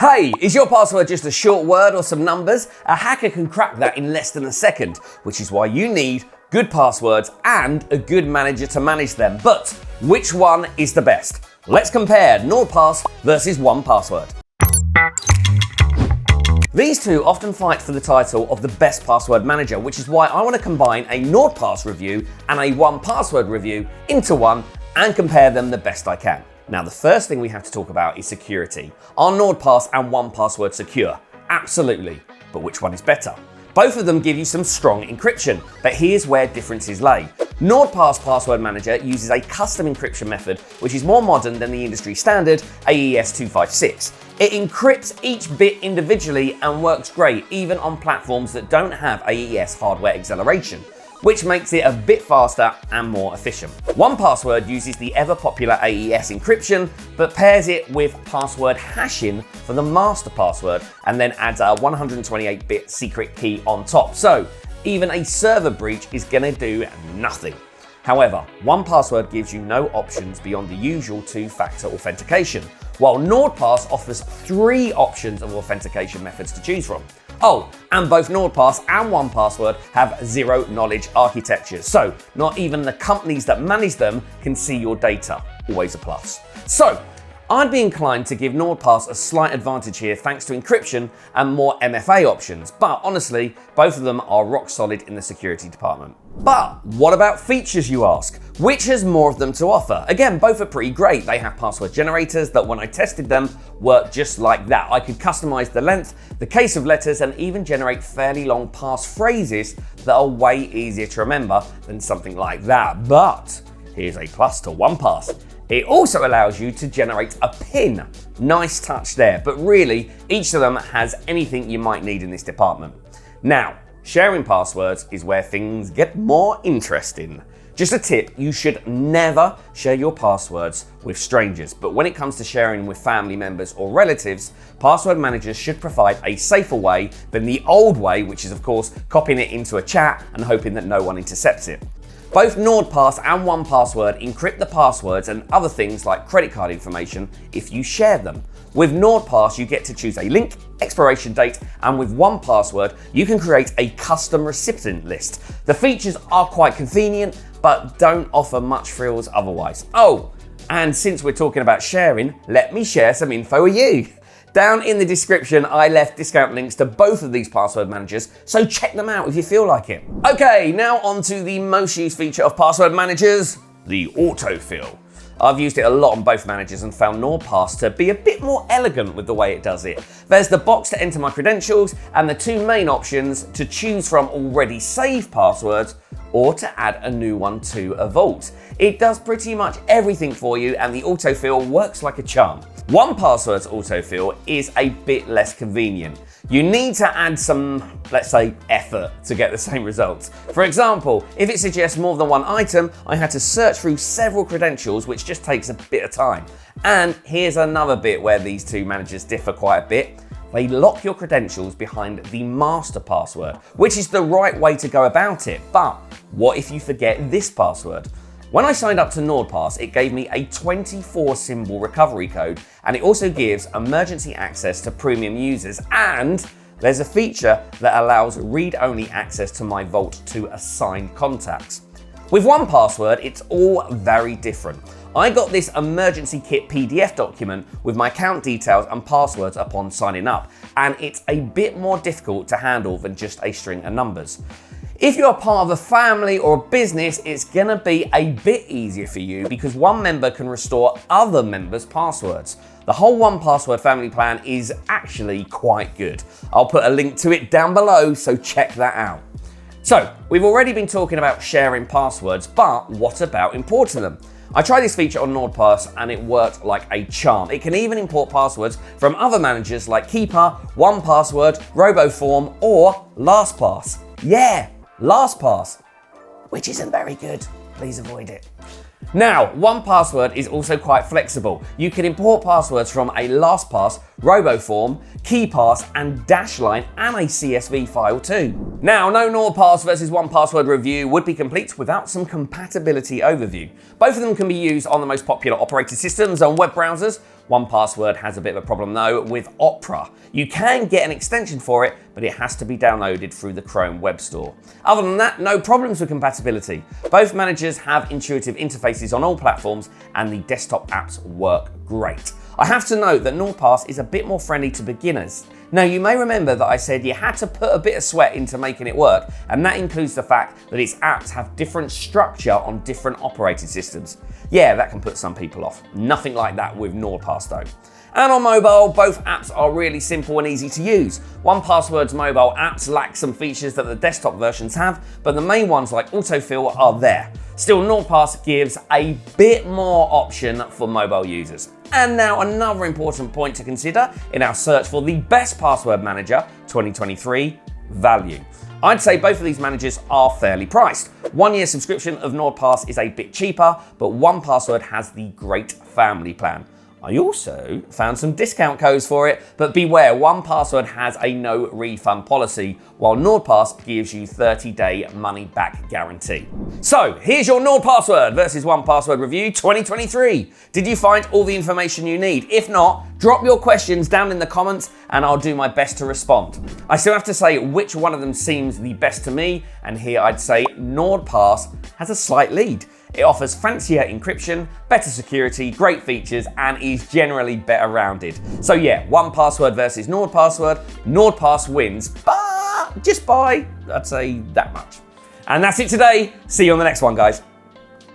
Hey, is your password just a short word or some numbers? A hacker can crack that in less than a second, which is why you need good passwords and a good manager to manage them. But which one is the best? Let's compare NordPass versus 1Password. These two often fight for the title of the best password manager, which is why I want to combine a NordPass review and a 1Password review into one and compare them the best I can. Now, the first thing we have to talk about is security. Are NordPass and 1Password secure? Absolutely. But which one is better? Both of them give you some strong encryption, but here's where differences lay. NordPass Password Manager uses a custom encryption method, which is more modern than the industry standard AES 256. It encrypts each bit individually and works great even on platforms that don't have AES hardware acceleration, which makes it a bit faster and more efficient. 1Password uses the ever-popular AES encryption, but pairs it with password hashing for the master password, and then adds a 128-bit secret key on top. So even a server breach is gonna do nothing. However, 1Password gives you no options beyond the usual two-factor authentication, while NordPass offers 3 options of authentication methods to choose from. Oh, and both NordPass and 1Password have zero-knowledge architectures, so not even the companies that manage them can see your data. Always a plus. So, I'd be inclined to give NordPass a slight advantage here thanks to encryption and more MFA options, but honestly, both of them are rock solid in the security department. But what about features, you ask? Which has more of them to offer? Again, both are pretty great. They have password generators that, when I tested them, work just like that. I could customize the length, the case of letters, and even generate fairly long passphrases that are way easier to remember than something like that. But here's a plus to 1Pass. It also allows you to generate a PIN. Nice touch there, but really, each of them has anything you might need in this department. Now, sharing passwords is where things get more interesting. Just a tip, you should never share your passwords with strangers, but when it comes to sharing with family members or relatives, password managers should provide a safer way than the old way, which is of course copying it into a chat and hoping that no one intercepts it. Both NordPass and 1Password encrypt the passwords and other things like credit card information if you share them. With NordPass, you get to choose a link, expiration date, and with 1Password, you can create a custom recipient list. The features are quite convenient, but don't offer much frills otherwise. Oh, and since we're talking about sharing, let me share some info with you. Down in the description, I left discount links to both of these password managers, so check them out if you feel like it. Okay, now on to the most used feature of password managers, the autofill. I've used it a lot on both managers and found NordPass to be a bit more elegant with the way it does it. There's the box to enter my credentials and the 2 main options to choose from already saved passwords or to add a new one to a vault. It does pretty much everything for you and the autofill works like a charm. 1Password's autofill is a bit less convenient. You need to add some, let's say, effort to get the same results. For example, if it suggests more than one item, I had to search through several credentials, which just takes a bit of time. And here's another bit where these two managers differ quite a bit. They lock your credentials behind the master password, which is the right way to go about it. But what if you forget this password? When I signed up to NordPass, it gave me a 24-symbol recovery code, and it also gives emergency access to premium users, and there's a feature that allows read-only access to my vault to assigned contacts. With 1Password, it's all very different. I got this emergency kit PDF document with my account details and passwords upon signing up, and it's a bit more difficult to handle than just a string of numbers. If you're part of a family or a business, it's gonna be a bit easier for you because one member can restore other members' passwords. The whole 1Password family plan is actually quite good. I'll put a link to it down below, so check that out. So, we've already been talking about sharing passwords, but what about importing them? I tried this feature on NordPass and it worked like a charm. It can even import passwords from other managers like Keeper, 1Password, RoboForm, or LastPass. Yeah, LastPass, which isn't very good. Please avoid it. Now, 1Password is also quite flexible. You can import passwords from a LastPass, RoboForm, KeyPass, and Dashline, and a CSV file too. Now, no NordPass versus 1Password review would be complete without some compatibility overview. Both of them can be used on the most popular operating systems and web browsers. 1Password has a bit of a problem though with Opera. You can get an extension for it, but it has to be downloaded through the Chrome Web Store. Other than that, no problems with compatibility. Both managers have intuitive interfaces on all platforms, and the desktop apps work great. I have to note that NordPass is a bit more friendly to beginners. Now, you may remember that I said you had to put a bit of sweat into making it work, and that includes the fact that its apps have different structure on different operating systems. Yeah, that can put some people off. Nothing like that with NordPass though. And on mobile, both apps are really simple and easy to use. 1Password's mobile apps lack some features that the desktop versions have, but the main ones like Autofill are there. Still, NordPass gives a bit more option for mobile users. And now another important point to consider in our search for the best password manager 2023, value. I'd say both of these managers are fairly priced. 1 year subscription of NordPass is a bit cheaper, but 1Password has the great family plan. I also found some discount codes for it, but beware, 1Password has a no refund policy, while NordPass gives you 30-day money back guarantee. So here's your NordPassword versus 1Password review 2023. Did you find all the information you need? If not, drop your questions down in the comments and I'll do my best to respond. I still have to say which one of them seems the best to me, and here I'd say NordPass has a slight lead. It offers fancier encryption, better security, great features, and is generally better rounded. So yeah, 1Password versus NordPassword. NordPass wins, but just by, I'd say, that much. And that's it today. See you on the next one, guys.